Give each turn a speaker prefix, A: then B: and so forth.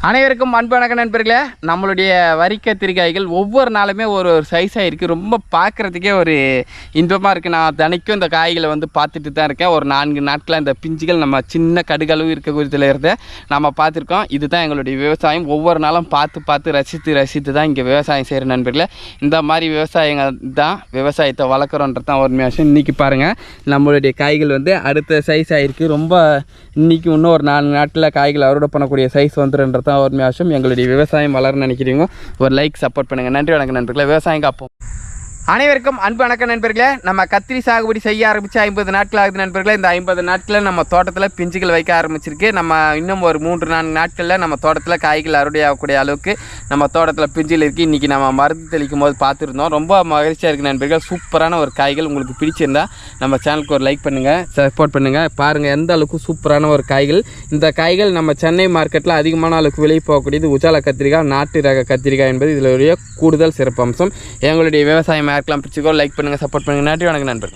A: அனைவருக்கும் அன்பு வணக்கம் நண்பர்களே. நம்மளுடைய வரி கத்திரிக்காய்கள் ஒவ்வொரு நாளுமே ஒரு சைஸாக இருக்குது. ரொம்ப பார்க்குறதுக்கே ஒரு இன்பமாக இருக்குது. நான் தினைக்கும் இந்த காய்களை பார்த்துட்டு தான் இருக்கேன். ஒரு 4 நாட்களில் இந்த பிஞ்சுகள் நம்ம சின்ன கடுகளவு இருக்க குறித்தில் இருந்த நம்ம பார்த்துருக்கோம். இதுதான் எங்களுடைய விவசாயம். ஒவ்வொரு நாளும் பார்த்து ரசித்து தான் இங்கே விவசாயம் செய்கிற நண்பர்களே. இந்த மாதிரி விவசாயங்கள் தான் விவசாயத்தை வளர்க்குறோன்றது தான் ஒரு விஷயம். இன்றைக்கி பாருங்கள், நம்மளுடைய காய்கள் அடுத்த சைஸ் ஆகிருக்கு. ரொம்ப இன்றைக்கி இன்னும் ஒரு 4 நாட்டில் காய்கள் அறுவடை பண்ணக்கூடிய சைஸ் வந்துடுன்றது தான் ஒரு விஷயம். எங்களுடைய விவசாயம் வளரணும்னு நினைக்கிறீங்க, ஒரு லைக் சப்போர்ட் பண்ணுங்கள். நன்றி வணக்கம் நண்பர்களே. விவசாயம் காப்போம். அனைவருக்கும் அன்பு வணக்கம் நண்பர்களே. நம்ம கத்திரி சாகுபடி செய்ய ஆரம்பித்து 50 நாட்கள் ஆகுது நண்பர்களே. இந்த 50 நாட்களில் நம்ம தோட்டத்தில் பிஞ்சுகள் வைக்க ஆரம்பிச்சிருக்கு. நம்ம இன்னும் ஒரு 3-4 நாட்களில் நம்ம தோட்டத்தில் காய்கள் அறுவடை ஆகக்கூடிய அளவுக்கு நம்ம தோட்டத்தில் பிஞ்சுகள் இருக்குது. இன்றைக்கி நம்ம மருந்து தெளிக்கும் போது பார்த்துருந்தோம். ரொம்ப மகிழ்ச்சியாக இருக்குது நண்பர்கள். சூப்பரான ஒரு காய்கள். உங்களுக்கு பிடிச்சிருந்தா நம்ம சேனலுக்கு ஒரு லைக் பண்ணுங்கள், சப்போர்ட் பண்ணுங்கள். பாருங்கள் எந்த அளவுக்கு சூப்பரான ஒரு காய்கள். இந்த காய்கள் நம்ம சென்னை மார்க்கெட்டில் அதிகமான அளவுக்கு விலை போகக்கூடியது உஜாலா கத்திரிக்காய், நாட்டு ரக கத்திரிக்காய் என்பது இதில் கூடுதல் சிறப்பம்சம். எங்களுடைய விவசாயம் யாருக்கெல்லாம் பிடிச்சிக்கோ லைக் பண்ணுங்கள், சப்போர்ட் பண்ணுங்கள். நன்றி வணக்கம் நண்பர்கள்.